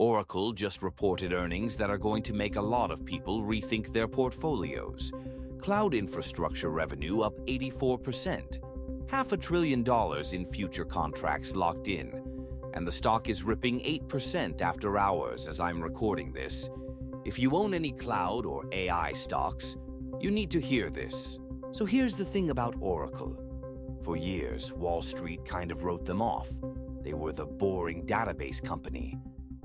Oracle just reported earnings that are going to make a lot of people rethink their portfolios. Cloud infrastructure revenue up 84%, $500 billion in future contracts locked in, and the stock is ripping 8% after hours as I'm recording this. If you own any cloud or AI stocks, you need to hear this. So here's the thing about Oracle. For years, Wall Street kind of wrote them off. They were the boring database company,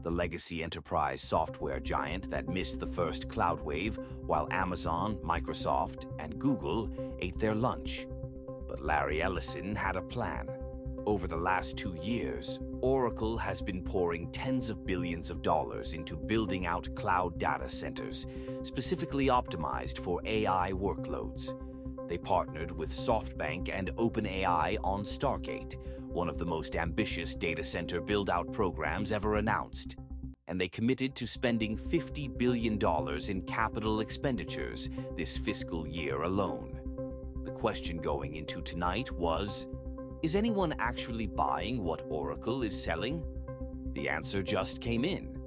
the legacy enterprise software giant that missed the first cloud wave while Amazon, Microsoft, and Google ate their lunch. But Larry Ellison had a plan. Over the last 2 years, Oracle has been pouring tens of billions of dollars into building out cloud data centers, specifically optimized for AI workloads. They partnered with SoftBank and OpenAI on Stargate, one of the most ambitious data center build-out programs ever announced. And they committed to spending $50 billion in capital expenditures this fiscal year alone. The question going into tonight was, is anyone actually buying what Oracle is selling? The answer just came in,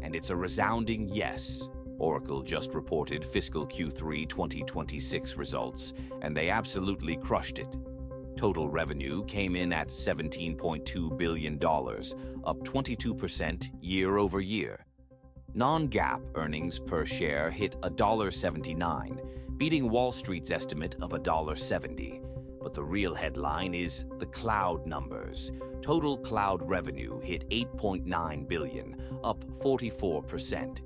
and it's a resounding yes. Oracle just reported fiscal Q3 2026 results, and they absolutely crushed it. Total revenue came in at $17.2 billion, up 22% year over year. Non-GAAP earnings per share hit $1.79, beating Wall Street's estimate of $1.70. But the real headline is the cloud numbers. Total cloud revenue hit $8.9 billion, up 44%.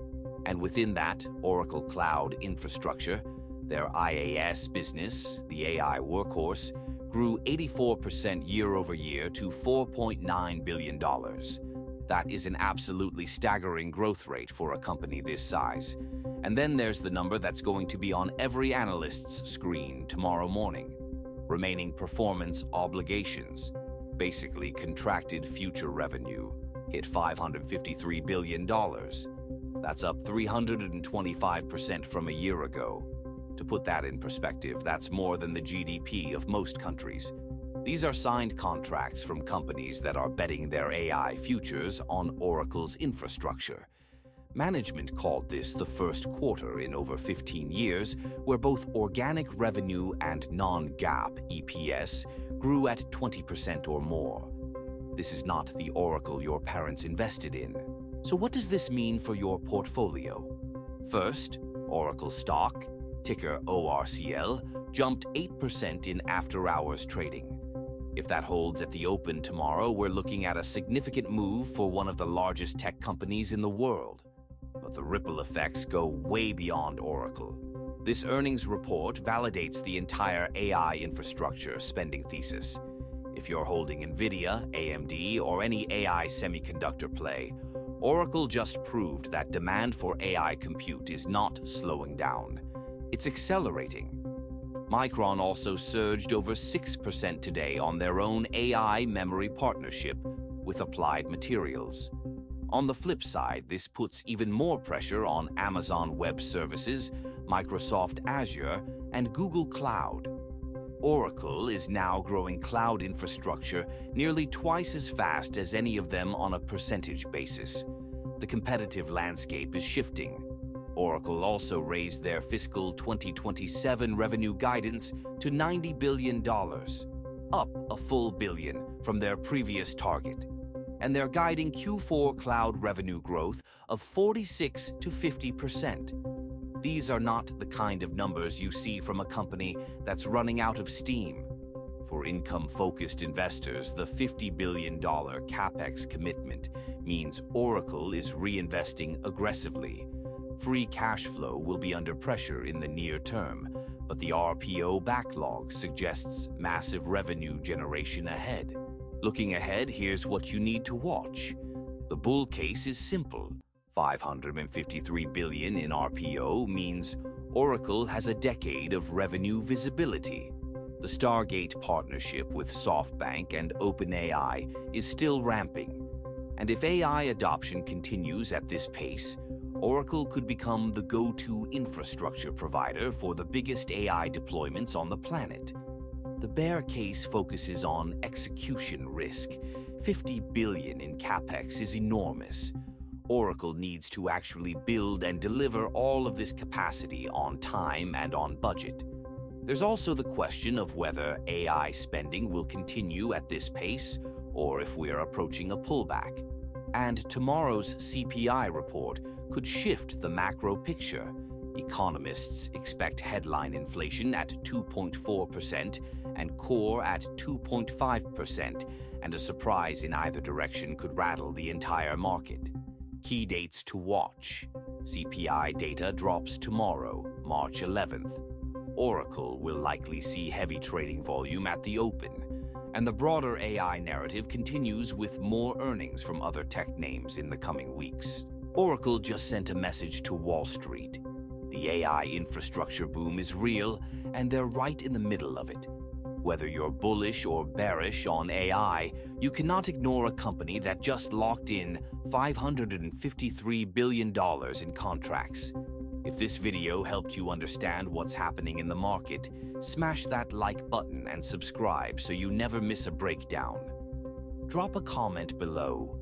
And within that, Oracle Cloud Infrastructure, their IaaS business, the AI workhorse, grew 84% year over year to $4.9 billion. That is an absolutely staggering growth rate for a company this size. And then there's the number that's going to be on every analyst's screen tomorrow morning. Remaining performance obligations, basically contracted future revenue, hit $553 billion. That's up 325% from a year ago. To put that in perspective, that's more than the GDP of most countries. These are signed contracts from companies that are betting their AI futures on Oracle's infrastructure. Management called this the first quarter in over 15 years where both organic revenue and non-GAAP EPS grew at 20% or more. This is not the Oracle your parents invested in. So what does this mean for your portfolio? First, Oracle stock, ticker ORCL, jumped 8% in after-hours trading. If that holds at the open tomorrow, we're looking at a significant move for one of the largest tech companies in the world. But the ripple effects go way beyond Oracle. This earnings report validates the entire AI infrastructure spending thesis. If you're holding NVDA, AMD, or any AI semiconductor play, Oracle just proved that demand for AI compute is not slowing down. It's accelerating. Micron also surged over 6% today on their own AI memory partnership with Applied Materials. On the flip side, this puts even more pressure on Amazon Web Services, Microsoft Azure, and Google Cloud. Oracle is now growing cloud infrastructure nearly twice as fast as any of them on a percentage basis. The competitive landscape is shifting. Oracle also raised their fiscal 2027 revenue guidance to $90 billion, up a full billion from their previous target. And they're guiding Q4 cloud revenue growth of 46 to 50%. These are not the kind of numbers you see from a company that's running out of steam. For income-focused investors, the $50 billion CapEx commitment means Oracle is reinvesting aggressively. Free cash flow will be under pressure in the near term, but the RPO backlog suggests massive revenue generation ahead. Looking ahead, here's what you need to watch. The bull case is simple. $553 billion in RPO means Oracle has a decade of revenue visibility. The Stargate partnership with SoftBank and OpenAI is still ramping. And if AI adoption continues at this pace, Oracle could become the go-to infrastructure provider for the biggest AI deployments on the planet. The bear case focuses on execution risk. $50 billion in CapEx is enormous. Oracle needs to actually build and deliver all of this capacity on time and on budget. There's also the question of whether AI spending will continue at this pace or if we're approaching a pullback. And tomorrow's CPI report could shift the macro picture. Economists expect headline inflation at 2.4% and core at 2.5%, and a surprise in either direction could rattle the entire market. Key dates to watch. CPI data drops tomorrow, March 11th. Oracle will likely see heavy trading volume at the open, and the broader AI narrative continues with more earnings from other tech names in the coming weeks. Oracle just sent a message to Wall Street. The AI infrastructure boom is real, and they're right in the middle of it. Whether you're bullish or bearish on AI, you cannot ignore a company that just locked in $553 billion in contracts. If this video helped you understand what's happening in the market, smash that like button and subscribe so you never miss a breakdown. Drop a comment below.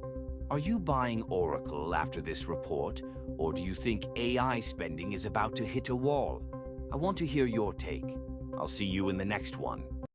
Are you buying Oracle after this report, or do you think AI spending is about to hit a wall? I want to hear your take. I'll see you in the next one.